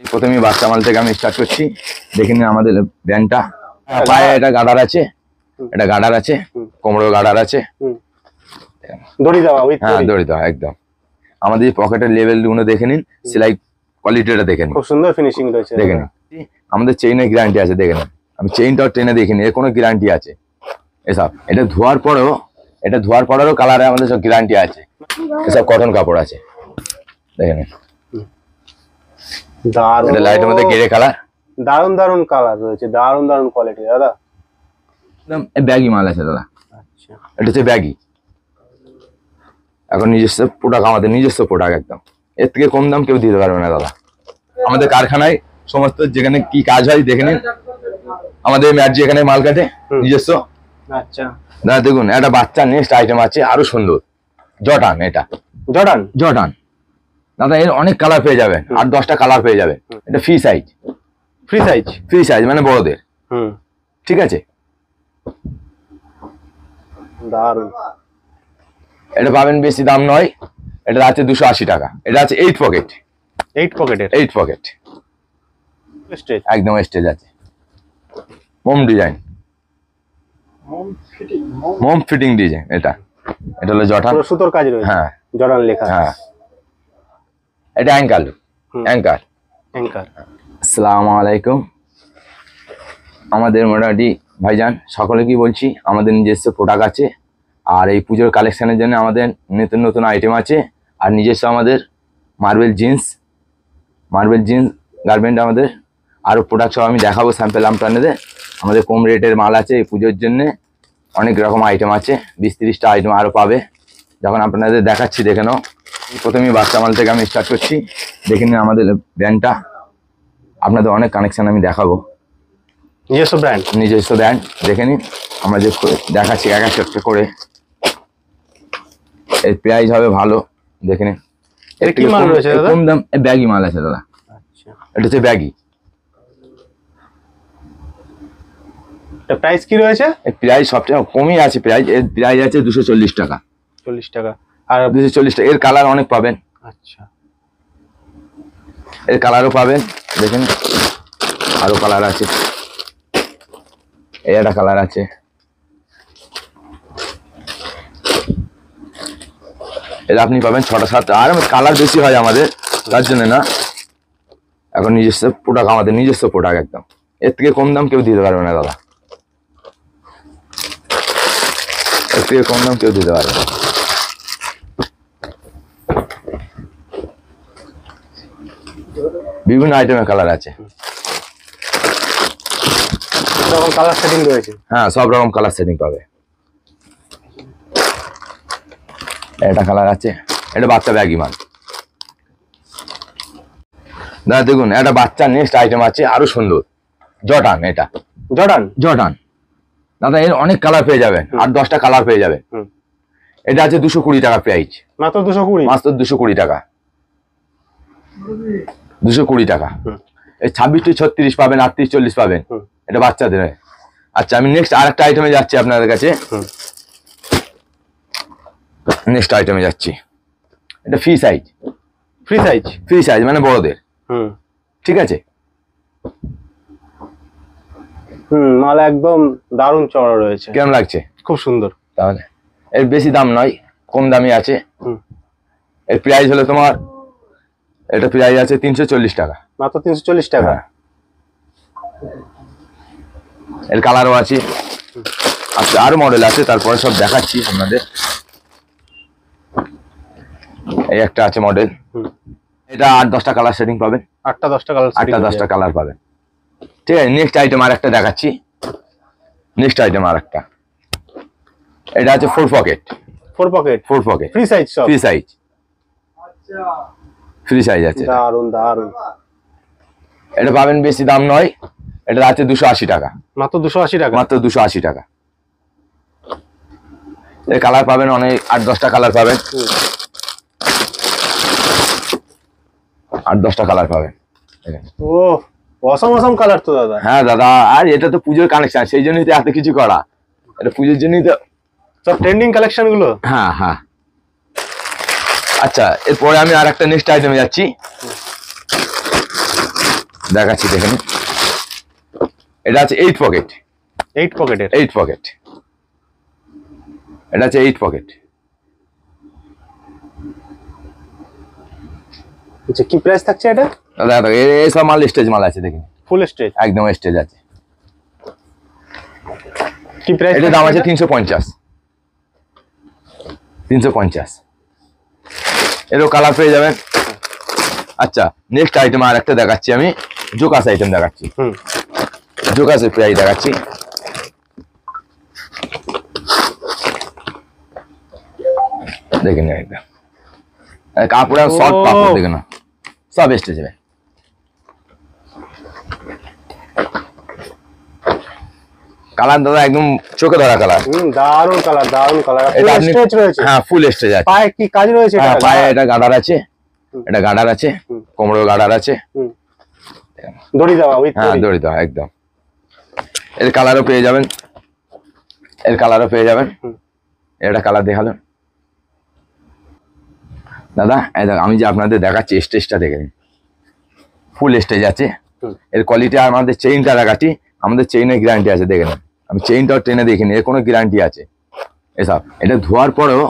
প্রথমে বাচ্চা মাল থেকে আমি স্টার্ট করছি। দেখে নিন আমাদের ব্যান্ডটা, পায়ে এটা গার্ডার আছে, এটা গার্ডার আছে, কোমরেও গার্ডার আছে, দড়ি দেওয়া, হ্যাঁ দড়ি দেওয়া একদম। আমাদের পকেটের লেভেল গুলো দেখে নিন, সেলাই কোয়ালিটিটা দেখে নিন, খুব সুন্দর ফিনিশিং রয়েছে। দেখে নিন আমাদের চেইনের গ্যারান্টি আছে, দেখে নিন আমি চেইনটাও টেনে দেখিনি, এর কোনো গ্যারান্টি আছে এসব। এটা ধোয়ার পরেও কালারে আমাদের সব গ্যারান্টি আছে, এসব কটন কাপড় আছে, দেখে নিন। দারুণ, এটা লাইটের মধ্যে গ্রে কালার, দারুণ কালার রয়েছে, দারুণ কোয়ালিটি দাদা। একদম ব্যাগি মাল আছে দাদা। আচ্ছা, এটা হচ্ছে ব্যাগি, এখন নিজস্ব প্রোডাক্ট, আমাদের নিজস্ব প্রোডাক্ট একদম। এর থেকে কম দাম কেউ দিতে পারবে না দাদা। আমাদের কারখানায় সমস্ত যেখানে কি কাজ হয় দেখে নিন, আমাদের ম্যাট যেখানে মাল কাটে নিজস্ব। আচ্ছা দাদা দেখুন, একটা বাচ্চা নেক্সট আইটেম আছে আরো সুন্দর, জটান। এটা জটান দাদা, এর অনেক কালার পেয়ে যাবেন, 8-10টা কালার পেয়ে যাবেন। এটা ফ্রি সাইজ মানে বড়দের, ঠিক আছে। দারুণ, এটা পাবেন বেশি দাম নয়, এটা আছে 280 টাকা। এটা আছে 8 পকেট, 8 পকেট একদম স্টেজ আছে, মোম ডিজাইন, মোম ফিটিং ডিজাইন। এটা হলো জটান, সুতোর কাজ রয়েছে, হ্যাঁ জটান লেখা, হ্যাঁ। এটা অ্যাঙ্কার। আসসালামু আলাইকুম। আমাদের মোটামুটি ভাইজান সকলে কি বলছি, আমাদের নিজস্ব প্রোডাক্ট আছে। আর এই পুজোর কালেকশনের জন্য আমাদের নতুন আইটেম আছে। আর নিজস্ব আমাদের মার্বেল জিন্স গার্মেন্ট আমাদের আরও প্রোডাক্ট সব আমি দেখাবো, স্যাম্পেল আপনাদের। আমাদের কম রেটের মাল আছে, এই পুজোর জন্যে অনেক রকম আইটেম আছে, 20-30টা আইটেম আরও পাবে। যখন আপনাদের দেখাচ্ছি দেখে নাও। প্রথমে বাচ্চা মাল থেকে আমি স্টার্ট করছি। দেখে নিন আমাদের ব্র্যান্ডটা, আপনাদের অনেক কানেকশন আমি দেখাবো। নিজস্ব ব্র্যান্ড দেখে নিন, আমরা যে দেখাচ্ছি এক একটা করে। এর প্রাইস হবে ভালো, দেখে নিন। কম দাম ব্যাগি মাল আছে দাদা। এটা হচ্ছে ব্যাগি। প্রাইস কি রয়েছে? প্রাইস সবচেয়ে কমই আছে, এর প্রাইস আছে 240 টাকা। 40 টাকা আর 240 টাকা। এর কালার অনেক পাবেন। আচ্ছা, এর কালারও পাবেন, দেখেন আরো কালার আছে, এই একটা কালার আছে। এর আপনি পাবেন 6টা-7টা, আর কালার বেশি হয় আমাদের, তার জন্য না। এখন নিজস্ব প্রোডাক্ট, আমাদের নিজস্ব প্রোডাক্ট একদম। এর থেকে কম দাম কেউ দিতে পারবে না দাদা, এর থেকে কম দাম কেউ দিতে পারবে না। বিভিন্ন আইটেমের কালার আছে, কালার সেটিং রয়েছে, হ্যাঁ সব রকম কালার সেটিং পাবে। এটা কালার আছে, এটা বাচ্চা ব্যাগি মাল দাদা। দেখুন একটা বাচ্চা নেক্সট আইটেম আছে আরো সুন্দর, জটান। এটা জটান দাদা, এর অনেক কালার পেয়ে যাবেন, 8-10টা কালার পেয়ে যাবেন। এটা আছে 220 টাকা প্রাইস, মাত্র 220 টাকা। 220 টাকা। এই 26-36 পাবেন, 38-40 পাবেন, এটা বাচ্চাদের। আচ্ছা, আমি নেক্সট আর একটা আইটেমে যাচ্ছি আপনাদের কাছে। নেক্সট আইটেমে যাচ্ছি, এটা ফ্রি সাইজ মানে বড়দের, ঠিক আছে। মাল একদম দারুণ চড়া রয়েছে, কেমন লাগছে? খুব সুন্দর। তাহলে এর বেশি দাম নয়, কম দামি আছে। এর প্রাইস হলো তোমার, এটা প্রাইস আছে 340 টাকা, মাত্র 340 টাকা। এর কালারও আছে, আচ্ছা আরো মডেল আছে, তারপরে সব দেখাচ্ছি আপনাদের। এই একটা আছে মডেল, এটা 8-10টা কালার সেটিং পাবেন, 8-10টা কালার পাবেন, ঠিক আছে। নেক্সট আইটেম আর একটা দেখাচ্ছি, এটা আছে 4 পকেট ফ্রি সাইজ আছে। দারুন, এটা পাবেন বেশি দাম নয়, এটা আছে 280 টাকা, মাত্র 280 টাকা। এর কালার পাবেন অনেক, 8-10টা কালার পাবেন, 8-10টা কালার পাবেন। ও অসম কালার তো দাদা। হ্যাঁ দাদা, আর এটা তো পুজোর কালেকশন, সেই জন্যই তো এত কিছু করা। এটা পুজোর জন্যই তো সব ট্রেন্ডিং কালেকশন গুলো। হ্যাঁ। আচ্ছা, এরপরে আমি আর একটা নেক্সট আইটেমে যাচ্ছি। দেখাচ্ছি দেখে নিন। এটা আছে 8 পকেট, 8 পকেটের। 8 পকেট, এটা আছে 8 পকেট। আচ্ছা কি প্রাইস থাকছে এটা? দাদা এইসব মাল স্টেজ মাল আছে দেখুন, ফুল স্টেজ একদম স্টেজ আছে। কি প্রাইস? এটার দাম আছে 350, 350। এরও কালার পেয়ে যাবেন। আচ্ছা নেক্সট আইটেম আর একটা দেখাচ্ছি আমি, জোকাস আইটেম দেখাচ্ছি। জোকাসের প্রাইস দেখাচ্ছি। দেখেন একদম কাপড় সফট কাপড়, দেখে না সব স্টেজ হবে। কালার দাদা একদম চোখে ধরা কালার। দারুন কালার, দারুন কালার। ফুল স্টেজ রয়েছে। হ্যাঁ ফুল স্টেজ আছে। পায়ে কি কাজ রয়েছে? হ্যাঁ পায়ে এটা গার্ডার আছে, এটা গার্ডার আছে, কোমরে গার্ডার আছে। দড়ি দেওয়া উইথ হ্যাঁ দড়ি দেওয়া একদম। এর কালারও পেয়ে যাবেন, এর কালারও পেয়ে যাবেন। এটা কালার দেখালাম দাদা। এই দেখো আমি যে আপনাদের দেখাচ্ছি স্টেজটা দেখে নিন, ফুল স্টেজ আছে। এর কোয়ালিটি আর আমাদের চেইনটা দেখাচ্ছি, আমাদের চেইনের গ্যারান্টি আছে দেখে নিন। আমি চেইনটাও ট্রেনে দেখিনি, এর কোনো গ্যারান্টি আছে এসব। এটা ধোয়ার পরেও,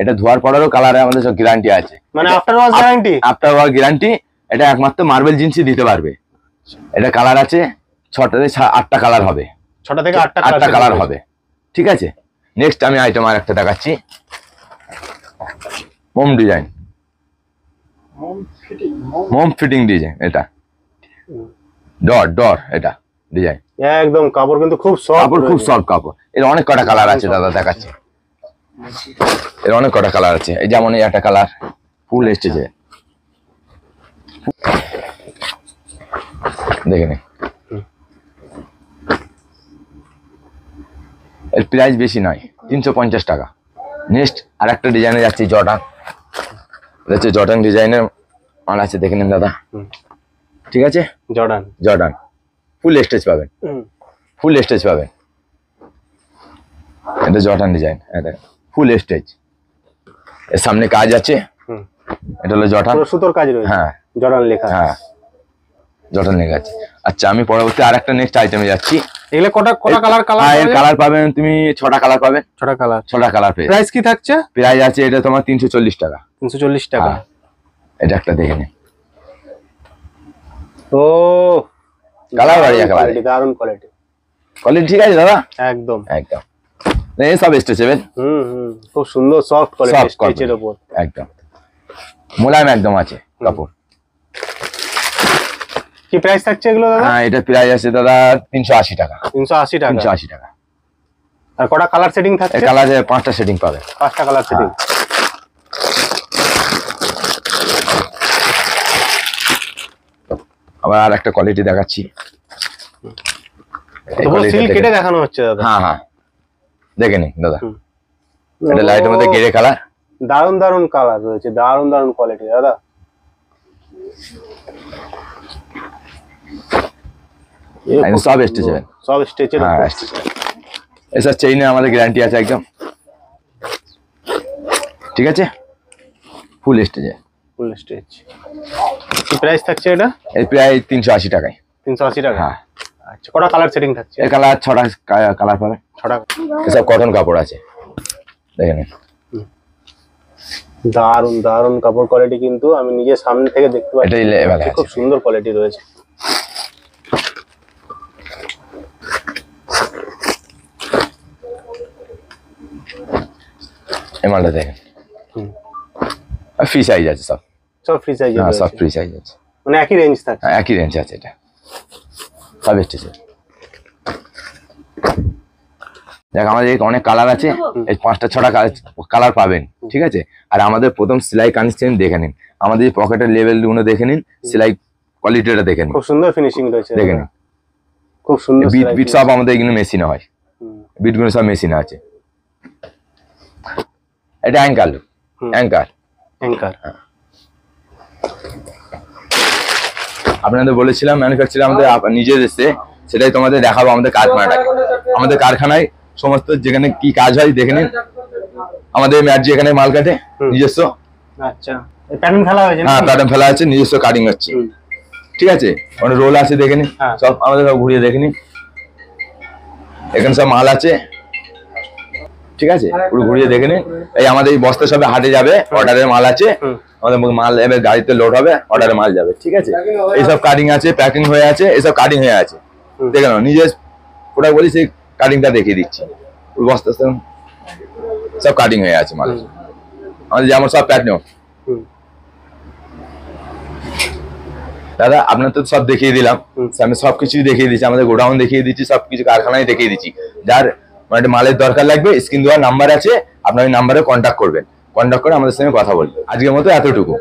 এটা ধোয়ার পরেও কালারে আমাদের সব গ্যারান্টি আছে, মানে after wash guarantee. After wash guarantee. এটা একমাত্র মার্বেল জিন্সই দিতে পারবে। এটা কালার আছে 6টা থেকে 8টা কালার হবে, 6টা থেকে 8টা কালার হবে। ঠিক আছে নেক্সট আমি আইটেম আর একটা দেখাচ্ছি, মোম ডিজাইন, মোম ফিটিং ডিজাইন। এটা ডর ডর এটা ডিজাইন একদম। কাপড় কিন্তু খুব সফট, কাপড় খুব সফট কাপড়। এর অনেক কটা কালার আছে দাদা দেখাচ্ছি, এর অনেক কটা কালার আছে। এই যেমন এই একটা কালার ফুল এসেছে দেখে নিন। এর প্রাইস বেশি নয়, 350 টাকা। নেক্সট আর একটা ডিজাইনে যাচ্ছি, জর্ডান। হচ্ছে জর্ডান ডিজাইনের মাল আছে দেখে নিন দাদা। ঠিক আছে জর্ডান, জর্ডান ফুল স্টেজ পাবেন, ফুল স্টেজ পাবেন। এটা জর্ডান ডিজাইন, ফুল স্টেজ। এর সামনে কাজ আছে, এটা হলো জর্ডান, সুতোর কাজ রয়েছে। হ্যাঁ জর্ডান লেখা, হ্যাঁ জর্ডান লেখা আছে। আচ্ছা আমি পরবর্তী আর একটা নেক্সট আইটেমে যাচ্ছি। এগুলো কটা কটা কালার? এর কালার পাবেন তুমি 6টা কালার পাবেন, 6টা কালার। 6টা কালার পেয়ে। প্রাইস কি থাকছে? প্রাইস আছে এটা তোমার 340 টাকা। 340 টাকা। এটা একটা দেখে নিন। ও কালার বাড়িয়া কালার, দারুন কোয়ালিটি। কোয়ালিটি ঠিক আছে দাদা একদম একদম। এই সব স্ট্রেচেবল, খুব সুন্দর সফট কোয়ালিটি স্টেজের উপর একদম মোলায়েম একদম আছে কাপড়। কি প্রাইস থাকছে এগুলো দাদা? হ্যাঁ এটা প্রাইস আছে দাদা 380 টাকা। 380 টাকা। 380 টাকা। আর কটা কালার সেটিং থাকছে? কালারে 5টা সেটিং পাবে, 5টা কালার সেটিং। আবার আর একটা কোয়ালিটি দেখাচ্ছি। সিল কেটে দেখানো হচ্ছে দাদা। হ্যাঁ হ্যাঁ দেখে নিন দাদা। এটা লাইটের মধ্যে গ্রে কালার, দারুন দারুন কালার রয়েছে, দারুন দারুন কোয়ালিটি দাদা। সব স্টেজের, সব স্টেজের। হ্যাঁ এসব চেইনে আমাদের গ্যারান্টি আছে একদম। ঠিক আছে ফুল স্টেজে, ফুল স্টেজ। কি প্রাইস থাকছে এটা? এর প্রায় 380 টাকায়। 380 টাকা। হ্যাঁ আচ্ছা কটা কালার সেটিং থাকছে? এর কালার 6টা কালার পাবে। 6টা। এসব কটন কাপড় আছে দেখে নিন। দারুন দারুন কাপড় কোয়ালিটি, কিন্তু আমি নিজের সামনে থেকে দেখতে পাচ্ছি এটাই লেভেল আছে, খুব সুন্দর কোয়ালিটি রয়েছে। এই মালটা দেখেন, ফ্রি সাইজ আছে সব, সব ফ্রি সাইজ। হ্যাঁ সব ফ্রি সাইজ আছে, মানে একই রেঞ্জ থাকে। হ্যাঁ একই রেঞ্জ আছে। এটা সব স্টেজে দেখ আমাদের অনেক কালার আছে, এই 5টা 6টা কালার পাবেন। ঠিক আছে আর আমাদের প্রথম সেলাই কানেকশন দেখে নিন, আমাদের পকেটের লেভেল গুলো দেখে নিন, সেলাই কোয়ালিটিটা দেখে নিন, খুব সুন্দর ফিনিশিং রয়েছে দেখে নিন। খুব সুন্দর। বিট বিট সব আমাদের এগুলো মেশিনে হয়, বিটগুলো সব মেশিনে আছে। এটা অ্যাঙ্কার, অ্যাঙ্কার অ্যাঙ্কার। আপনাদের বলেছিলাম ম্যানুফ্যাকচার আমাদের নিজের এসে, সেটাই তোমাদের দেখাবো আমাদের কারখানাটাকে। আমাদের কারখানায় সমস্ত যেখানে কি কাজ হয় দেখে নিন। আমাদের ম্যাটজি এখানে মাল কাটে নিজস্ব। আচ্ছা প্যাটার্ন ফেলা হয়েছে? হ্যাঁ প্যাটার্ন ফেলা আছে, নিজস্ব কাটিং হচ্ছে। ঠিক আছে, অনেক রোল আছে দেখে নি, হ্যাঁ। সব আমাদের সব ঘুরিয়ে দেখে নি। এখানে সব মাল আছে, ঠিক আছে, পুরো ঘুরিয়ে দেখে নিন। এই আমাদের এই বস্তা সবে হাটে যাবে, অর্ডারের মাল আছে, আমাদের মাল এবার গাড়িতে লোড হবে, অর্ডারের মাল যাবে, ঠিক আছে। এইসব কাটিং আছে, প্যাকিং হয়ে আছে, এসব কাটিং হয়ে আছে, দেখে নাও। নিজে প্রোডাক্ট বলি সেই কাটিংটা দেখিয়ে দিচ্ছি। পুরো বস্তা সব কাটিং হয়ে আছে মাল, আমাদের যেমন সব প্যাটার্ন। দাদা আপনার তো সব দেখিয়ে দিলাম, আমি সবকিছুই দেখিয়ে দিচ্ছি, আমাদের গোডাউন দেখিয়ে দিচ্ছি, সবকিছু কারখানায় দেখিয়ে দিচ্ছি। যার মানে মালের দরকার লাগবে, স্ক্রিন দেওয়ার নাম্বার আছে, আপনার ওই নাম্বারে কন্ট্যাক্ট করবেন, কন্ট্যাক্ট করে আমাদের সঙ্গে কথা বলবেন। আজকের মতো এতটুকু।